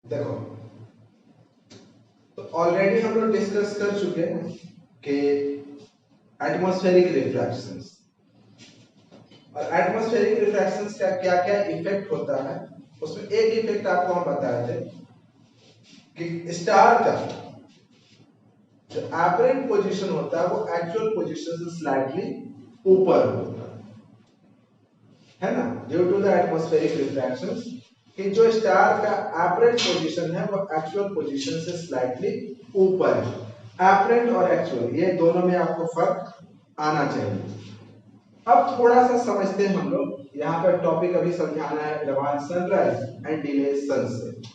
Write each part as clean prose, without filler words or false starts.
देखो, तो ऑलरेडी हम लोग डिस्कस कर चुके हैं कि एटमॉस्फेरिक रिफ्रैक्शंस, और एटमॉस्फेरिक रिफ्रैक्शंस का क्या क्या इफेक्ट होता है। उसमें एक इफेक्ट आपको हम बताए थे कि स्टार का जो एपरेंट पोजीशन होता है वो एक्चुअल पोजीशन से स्लाइटली ऊपर होता है ना, ड्यू टू द एटमॉस्फेरिक रिफ्रैक्शंस, कि जो स्टार का एपरेंट पोजीशन है वो एक्चुअल पोजीशन से स्लाइटली ऊपर है। एपरेंट और एक्चुअल ये दोनों में आपको फर्क आना चाहिए। अब थोड़ा सा समझते हैं हम लोग। यहाँ पर टॉपिक अभी समझाना है advance sunrise and delay sunset.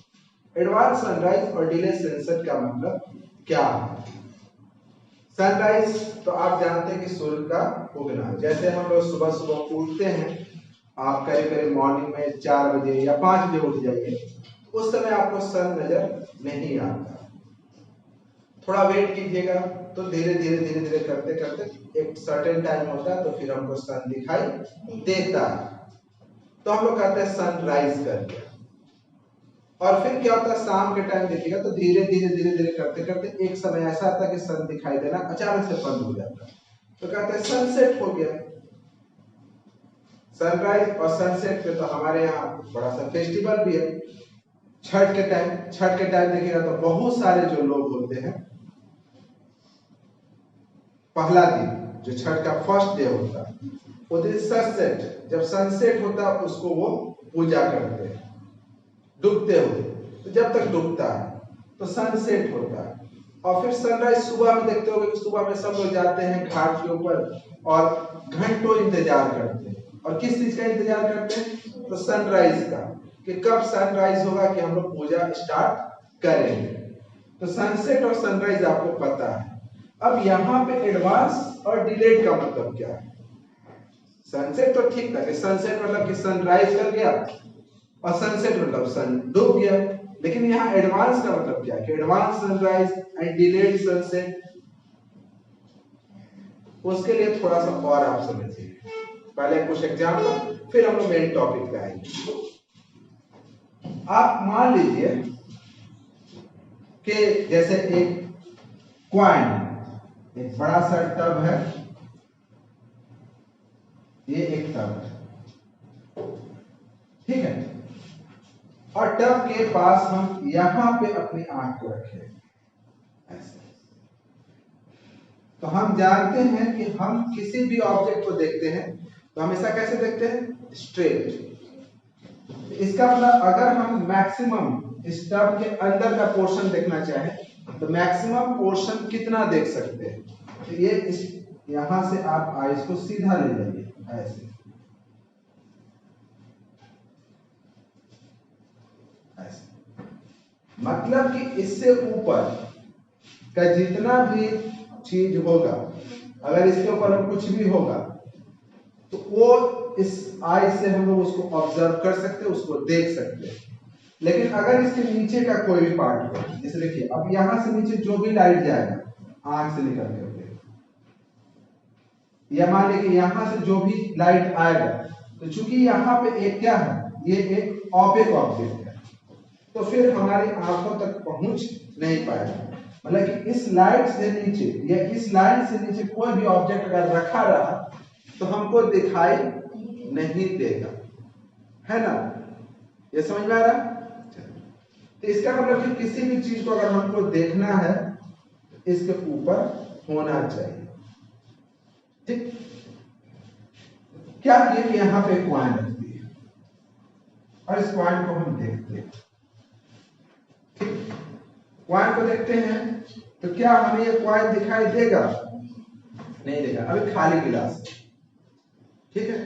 Advance sunrise और डिले सनसेट का मतलब क्या है? सनराइज तो आप जानते हैं कि सूर्य का उगना। जैसे हम लोग सुबह सुबह उठते हैं, आप करीब करीब मॉर्निंग में 4 बजे या 5 बजे उठ जाइए, उस समय आपको सन नजर नहीं आता। थोड़ा वेट कीजिएगा तो धीरे धीरे धीरे धीरे करते करते एक सर्टेन टाइम होता है तो फिर हमको सन दिखाई देता है, तो हम लोग कहते हैं सनराइज कर दिया। और फिर क्या होता है, शाम के टाइम देखिएगा तो धीरे धीरे धीरे धीरे करते करते एक समय ऐसा आता है कि सन दिखाई देना अचानक से बंद हो जाता है, तो कहते हैं सनसेट हो गया। सनराइज और सनसेट पे तो हमारे यहाँ बड़ा सा फेस्टिवल भी है। छठ के टाइम देखिएगा तो बहुत सारे जो लोग होते हैं, पहला दिन जो छठ का फर्स्ट डे होता है वो दिन सनसेट, जब सनसेट होता है उसको वो पूजा करते हैं डूबते हुए। तो जब तक डूबता है तो सनसेट होता है। और फिर सनराइज सुबह में देखते होंगे कि सुबह में सब लोग जाते हैं घाट के ऊपर और घंटों इंतजार करते हैं। और किस चीज का इंतजार करते हैं? तो सनराइज का, कि कब सनराइज होगा कि हम लोग पूजा स्टार्ट करेंगे। तो सनसेट और सनराइज आपको पता है। अब यहाँ पे एडवांस और डिलेड का मतलब क्या है? सनसेट तो ठीक था कि सनसेट मतलब कि सनराइज कर गया और सनसेट मतलब सन डूब गया, लेकिन यहाँ एडवांस का मतलब क्या है? कि advance sunrise and delayed sunset. उसके लिए थोड़ा सा और आप समझिए, पहले कुछ एग्जाम्पल, फिर हम लोग मेन टॉपिक पे आएंगे। आप मान लीजिए कि जैसे एक क्वाइन, एक बड़ा सा टब है, ये एक टब है, ठीक है, और टब के पास हम यहां पे अपनी आंख को रखे ऐसे। तो हम जानते हैं कि हम किसी भी ऑब्जेक्ट को देखते हैं तो हमेशा कैसे देखते हैं? स्ट्रेट। इसका मतलब अगर हम मैक्सिमम इस टब के अंदर का पोर्शन देखना चाहें तो मैक्सिमम पोर्शन कितना देख सकते हैं? तो ये इस यहां से आप आईज को सीधा ले जाइए ऐसे, ऐसे। मतलब कि इससे ऊपर का जितना भी चीज होगा, अगर इसके ऊपर कुछ भी होगा तो वो इस आई से हम लोग उसको ऑब्जर्व कर सकते हैं, उसको देख सकते हैं। लेकिन अगर इसके नीचे का कोई भी पार्ट हो, जैसे देखिए अब यहां से नीचे जो भी लाइट जाएगा आंख से निकल के, या मान लीजिए यहां से जो भी लाइट आएगा, तो चूंकि यहाँ पे एक क्या है, ये एक ऑपेक ऑब्जेक्ट है, तो फिर हमारी आंखों तक पहुंच नहीं पाएगा। मतलब कि इस लाइट से नीचे या इस लाइन से नीचे कोई भी ऑब्जेक्ट अगर रखा रहा तो हमको दिखाई नहीं देगा, है ना? ये समझ में आ रहा है? तो इसका मतलब कि किसी भी चीज को अगर हमको देखना है इसके ऊपर होना चाहिए, ठीक? क्या किए कि यहाँ पे क्वाइन रखती है और इस क्वाइन को हम देखते हैं, ठीक? क्वाइन को देखते हैं तो क्या हमें ये क्वाइन दिखाई देगा? नहीं देगा, अभी खाली गिलास, ठीक है।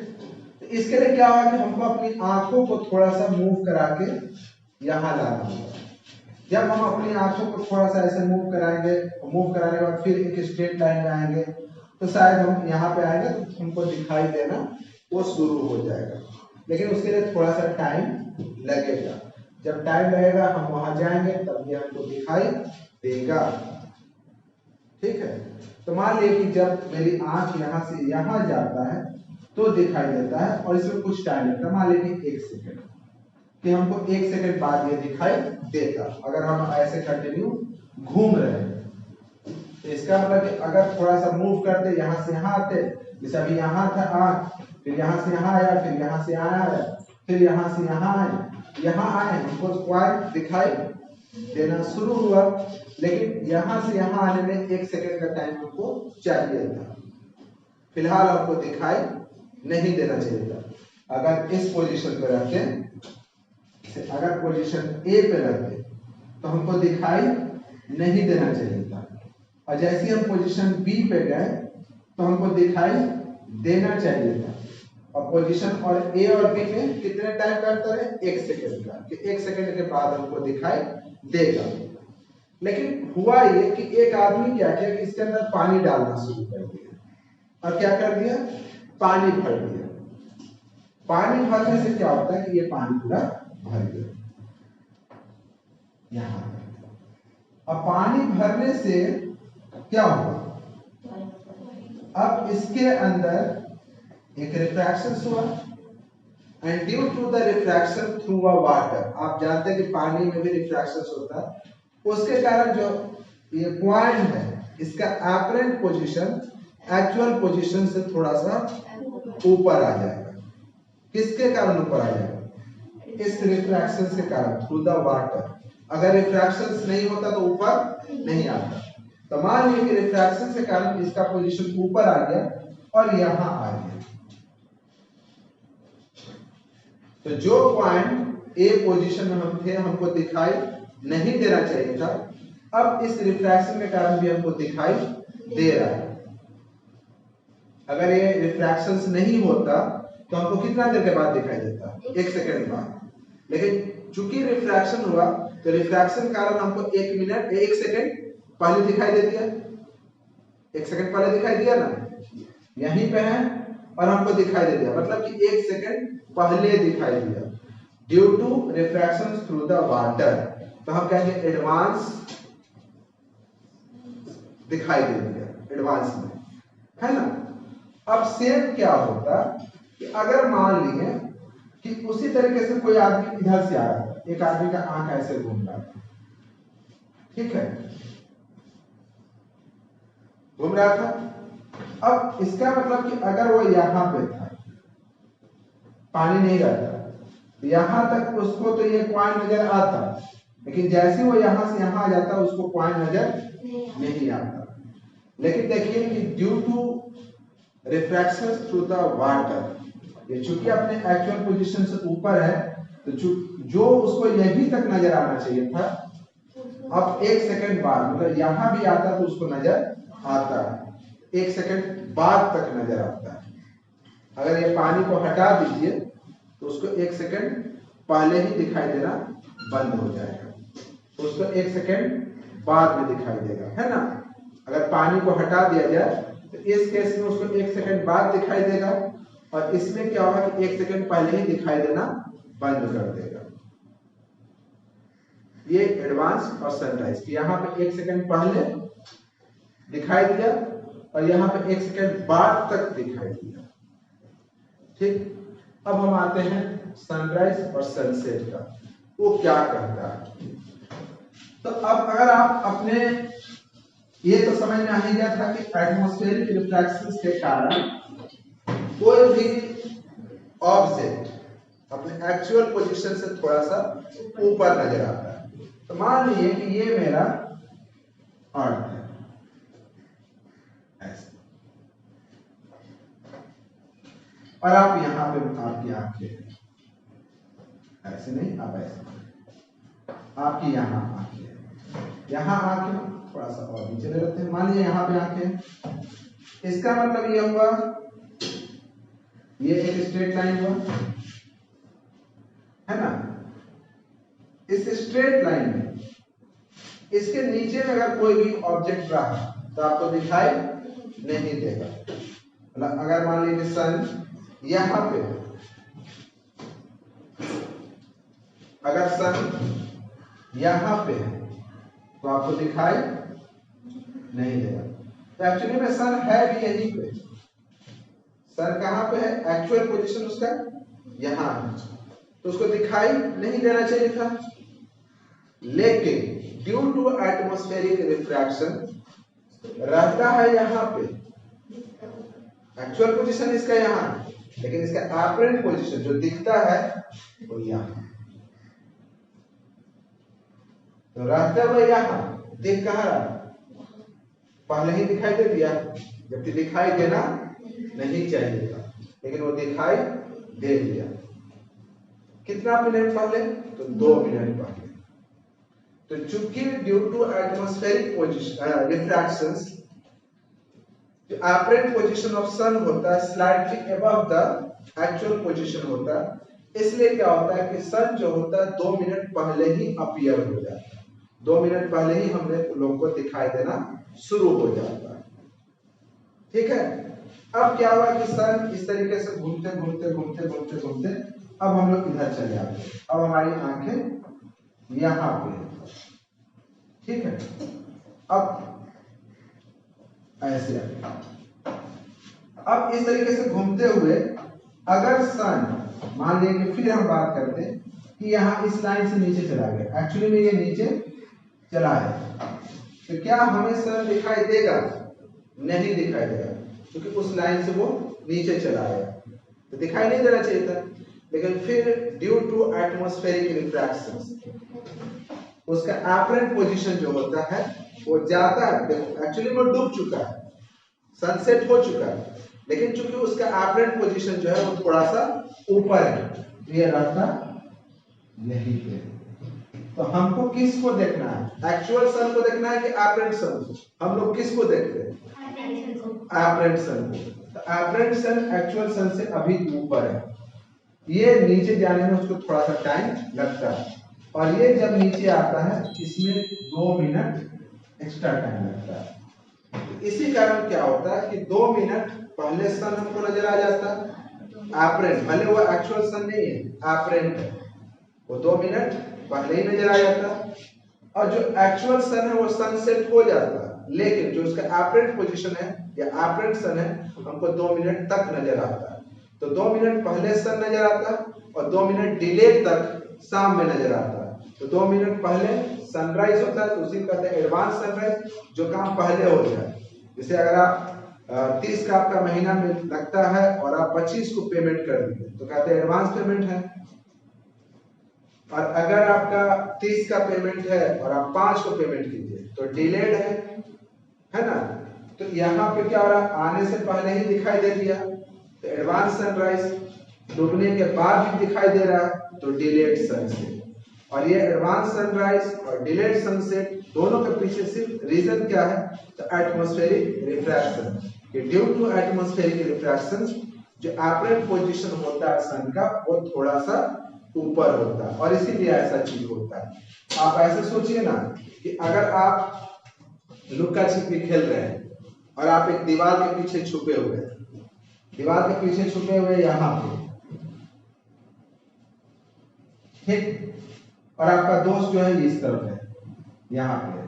तो इसके लिए क्या होगा कि हमको अपनी आंखों को थोड़ा सा मूव करा के यहां लाना होगा। जब हम अपनी आंखों को थोड़ा सा ऐसे मूव कराएंगे, मूव कराने के बाद फिर एक स्ट्रेट लाइन में आएंगे तो शायद हम यहाँ पे आएंगे तो हमको दिखाई देना वो शुरू हो जाएगा। लेकिन उसके लिए थोड़ा सा टाइम लगेगा। जब टाइम लगेगा हम वहां जाएंगे तब ये हमको दिखाई देगा, ठीक है। तो मान लीजिए कि जब मेरी आंख यहाँ से यहाँ जाता है तो दिखाई देता है और इसमें कुछ टाइम लगता है, मान लीजिए 1 सेकंड। कि हमको 1 सेकंड बाद ये दिखाई देता अगर हम ऐसे कंटिन्यू घूम रहे हैं। तो इसका मतलब कि अगर थोड़ा सा मूव करते यहां से यहां आते, जैसे अभी यहां था आंख, फिर यहां से यहां आया, फिर यहां से यहां आया, फिर यहां से यहां आए, यहां आए, हमको पॉइंट दिखाई देना शुरू हुआ, लेकिन यहां से यहां आने में 1 सेकंड का टाइम हमको चाहिए था। फिलहाल हमको दिखाई नहीं देना चाहिए था। अगर इस पोजीशन पे रहते, अगर पोजीशन ए पे रहते तो हमको दिखाई नहीं देना चाहिए था, और जैसे हम पोजीशन बी पे गए तो हमको दिखाई देना चाहिए था। और पोजीशन और ए और बी में कितने टाइम का अंतर है? 1 सेकंड का, कि 1 सेकंड के बाद हमको दिखाई देगा। लेकिन हुआ ये कि एक आदमी क्या किया कि इसके अंदर पानी डालना शुरू कर दिया, और क्या कर दिया? पानी भर दिया। पानी भरने से क्या होता है कि ये पानी पूरा भर गया यहां। अब पानी भरने से क्या हुआ? अब इसके अंदर एक रिफ्रैक्शन हुआ, and due to the refraction through a water, आप जानते हैं कि पानी में भी रिफ्रैक्शन होता है, उसके कारण जो ये पॉइंट है इसका एपरेंट पोजीशन एक्चुअल पोजीशन से थोड़ा सा ऊपर आ जाएगा। किसके कारण ऊपर आ जाएगा? इस रिफ्रैक्शन के कारण, थ्रू द वाटर। अगर रिफ्रैक्शन नहीं होता तो ऊपर नहीं आता। तो मान लीजिए कि रिफ्रैक्शन के कारण इसका पोजीशन ऊपर आ गया और यहां आ गया, तो जो पॉइंट ए पोजीशन में हम थे हमको दिखाई नहीं देना चाहिए था, अब इस रिफ्रैक्शन के कारण भी हमको दिखाई दे रहा है। अगर ये रिफ्रैक्शन नहीं होता तो हमको कितना देर के बाद दिखाई देता? 1 सेकंड बाद। लेकिन चूंकि रिफ्रैक्शन हुआ तो रिफ्रैक्शन के कारण हमको 1 सेकंड पहले दिखाई दे दिया। 1 सेकंड पहले दिखाई दिया ना, यहीं पे है और हमको दिखाई दे दिया, मतलब कि 1 सेकंड पहले दिखाई दिया due to refraction through the water. तो हम कहेंगे एडवांस दिखाई दे दिया, एडवांस में, है ना। अब सेम क्या होता कि अगर मान लिए कि उसी तरीके से कोई आदमी इधर से आ रहा था, एक आदमी का आंख ऐसे घूम रहा था, ठीक है, घूम रहा था। अब इसका मतलब कि अगर वो यहां पे था, पानी नहीं रहता, यहां तक उसको तो ये पॉइंट नजर आता, लेकिन जैसे वो यहां से यहां आ जाता उसको पॉइंट नजर नहीं आता। लेकिन देखिए कि due to refraction through the water, ये चूंकि अपने एक्चुअल पोजीशन से ऊपर है, तो जो उसको यहीं तक नजर आना चाहिए था, अब 1 सेकंड बाद, मतलब यहां भी आता तो उसको नजर आता है, 1 सेकंड बाद तक नजर आता है। अगर ये पानी को हटा दीजिए तो उसको 1 सेकंड पहले ही दिखाई देना बंद हो जाएगा, तो उसको 1 सेकंड बाद में दिखाई देगा, है ना। अगर पानी को हटा दिया जाए तो इस केस में उसको 1 सेकंड बाद दिखाई देगा, और इसमें क्या होगा कि 1 सेकंड पहले ही दिखाई देना बंद कर देगा। ये एडवांस और सनराइज, यहाँ पे 1 सेकंड पहले दिखाई दिया और यहाँ पे 1 सेकंड बाद तक दिखाई दिया, ठीक। अब हम आते हैं सनराइज और सनसेट का, वो क्या करता है। तो अब अगर आप अपने, ये तो समझ में आ ही गया था कि एटमॉस्फेरिक रिफ्रैक्शन के कारण कोई भी ऑब्जेक्ट अपने एक्चुअल पोजीशन से थोड़ा सा ऊपर नजर आता है। तो मान लीजिए कि ये मेरा अर्थ है, ऐसे, और आप यहां पे आपकी आंखें, ऐसे नहीं, आप ऐसे, आपकी यहां आंखें, यहां आंखें थोड़ा सा और नीचे ले लेते हैं, मान लीजिए यहां पे आंखें। इसका मतलब ये हुआ, ये एक स्ट्रेट लाइन हुआ, है ना। इस स्ट्रेट लाइन में इसके नीचे में अगर कोई भी ऑब्जेक्ट रहा तो आपको दिखाई नहीं देगा। मतलब अगर मान लीजिए सन यहां पे, अगर सन यहां पे है तो आपको दिखाई नहीं देगा। तो एक्चुअली में सन है भी यहीं पे, सन कहां पे है, एक्चुअल पोजीशन उसका यहां है, तो उसको दिखाई नहीं देना चाहिए था, लेकिन ड्यू टू एटमॉस्फेरिक रिफ्रैक्शन रहता है यहाँ पे। एक्चुअल पोजीशन इसका यहाँ, लेकिन इसका एपरेंट पोजीशन जो दिखता है वो यहाँ। तो रहता हुआ यहाँ, दिख कहाँ रहा, पहले ही दिखाई दे दिया, जबकि दिखाई देना नहीं चाहिए था, लेकिन वो दिखाई दे दिया। कितना मिनट पहले? तो 2 मिनट पहले। तो चूंकि ड्यू टू एटमॉस्फेरिक पोजीशन रिफ्रैक्शंस, जो एपरेंट पोजीशन ऑफ सन होता है slightly above the actual position होता है, इसलिए क्या होता है कि सन जो होता है 2 मिनट पहले ही अपीयर हो जाता है, 2 मिनट पहले ही हमने लोग को दिखाई देना शुरू हो जाता है। ठीक है, अब क्या हुआ कि सन इस तरीके से घूमते घूमते घूमते घूमते घूमते अब हम लोग इधर चले आते हैं। अब हमारी आंखें यहाँ पे है, ठीक है। अब ऐसे अब इस तरीके से घूमते हुए अगर सन, मान लीजिए कि फिर हम बात करते हैं कि यहाँ इस लाइन से नीचे चला गया, एक्चुअली में ये नीचे चला है, तो क्या हमें सन दिखाई देगा? नहीं दिखाई देगा, क्योंकि उस लाइन से वो नीचे चला गया, तो दिखाई नहीं देना चाहिए था। लेकिन फिर ड्यू टू एटमॉस्फेरिक रिफ्रैक्शंस उसका एपरेंट पोजीशन जो होता है वो जाता है, देखो एक्चुअली वो डूब चुका है, सनसेट हो चुका है, लेकिन चूंकि उसका एपरेंट पोजीशन जो है वो थोड़ा सा ऊपर है, ये रास्ता यही पे। तो हमको किसको देखना है? एक्चुअल सन को देखना है कि एपरेंट सन को? हम लोग किसको देखते हैं? एपरेंट सन को। तो एपरेंट सन एक्चुअल सन से अभी ऊपर है, ये नीचे जाने में उसको थोड़ा सा टाइम लगता है, और ये जब नीचे आता है इसमें 2 मिनट एक्स्ट्रा टाइम लगता है। तो इसी कारण क्या होता है कि 2 मिनट पहले सन हमको नजर आ जाता है एपरेंट, भले वो एक्चुअल सन नहीं है, एपरेंट है, वो 2 मिनट पहले ही नजर आ जाता है। और जो एक्चुअल सन है वो सनसेट हो जाता है, लेकिन जो उसका एपरेंट पोजीशन है या एपरेंट सन है हमको 2 मिनट तक नजर आता है। तो 2 मिनट पहले सन नजर आता है और 2 मिनट डिले तक शाम में नजर आता है। तो 2 मिनट पहले सनराइज होता है, तो उसी को कहते हैं एडवांस सनराइज, जो काम पहले हो जाए। जैसे अगर आप 30 का आपका महीना में लगता है और आप 25 को पेमेंट कर दीजिए तो कहते हैं एडवांस पेमेंट है। और अगर आपका 30 का पेमेंट है और आप 5 को पेमेंट कीजिए तो डिलेड है ना। तो यहाँ पे क्या हो रहा है, आने से पहले ही दिखाई दे दिया तो एडवांस सनराइज, डूबने के बाद भी दिखाई दे रहा है तो डिलेड सनसेट। और ये एडवांस सनराइज और डिलेड सनसेट दोनों के पीछे सिर्फ रीजन क्या है, तो atmospheric refraction. Due to atmospheric refraction जो एपरेंट पोजीशन होता है सन का वो थोड़ा सा ऊपर होता है, और इसीलिए ऐसा चीज होता है। आप ऐसे सोचिए ना कि अगर आप लुक्का छिपी खेल रहे हैं और आप एक दीवार के पीछे छुपे हुए हैं, दीवार के पीछे छुपे हुए यहाँ पे, ठीक, और आपका दोस्त जो है इस तरफ है यहाँ पे,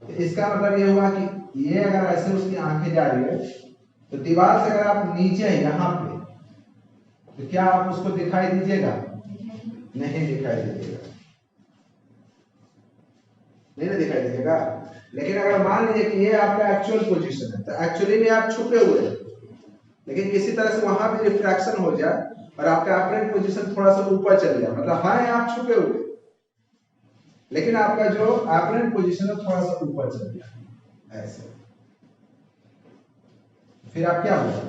तो इसका मतलब ये हुआ कि ये अगर ऐसे उसकी आंखें जा रही है तो दीवार से अगर आप नीचे हैं यहाँ पे तो क्या आप उसको दिखाई दीजिएगा? नहीं दिखाई दीजिएगा, नहीं दिखाई दीजिएगा। लेकिन अगर मान लीजिए कि ये आपका एक्चुअल पोजीशन है तो एक्चुअली में आप छुपे हुए हैं, लेकिन किसी तरह से वहां भी रिफ्रैक्शन हो जाए और आपका एपरेंट पोजीशन थोड़ा सा ऊपर चल जाए, मतलब हाँ आप छुपे हुए लेकिन आपका जो एपरेंट पोजीशन है थोड़ा सा ऊपर चल जाए ऐसे, फिर आप क्या होगा?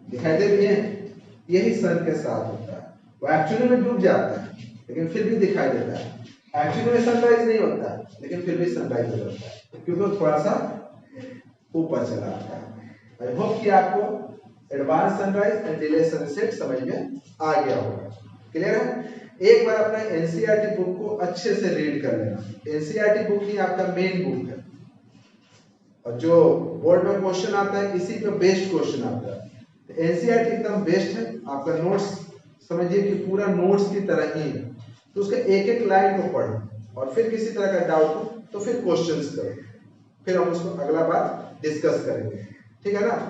दिखाई दे रही है। यही सन के साथ होता है, वो एक्चुअली में डूब जाता है लेकिन फिर भी दिखाई देता है। एक्चुअली में सनराइज नहीं होता है लेकिन फिर भी सनराइज हो जाता है, क्योंकि वो थोड़ा सा ऊपर चला आता है। आई होप कि आपको advance sunrise and delay sunset समझ में आ गया होगा। क्लियर है? एक बार अपना एनसीईआरटी बुक को अच्छे से रीड कर लेना। एनसीईआरटी बुक ही आपका मेन बुक है, और जो बोर्ड में क्वेश्चन आता है इसी पे बेस्ड क्वेश्चन आता है। एनसीईआरटी एकदम बेस्ट है, आपका नोट्स समझिए कि पूरा नोट्स की तरह ही है। तो उसके एक एक लाइन को पढ़ो और फिर किसी तरह का डाउट हो तो फिर क्वेश्चंस करो, फिर हम उसको अगला बार डिस्कस करेंगे, ठीक है ना।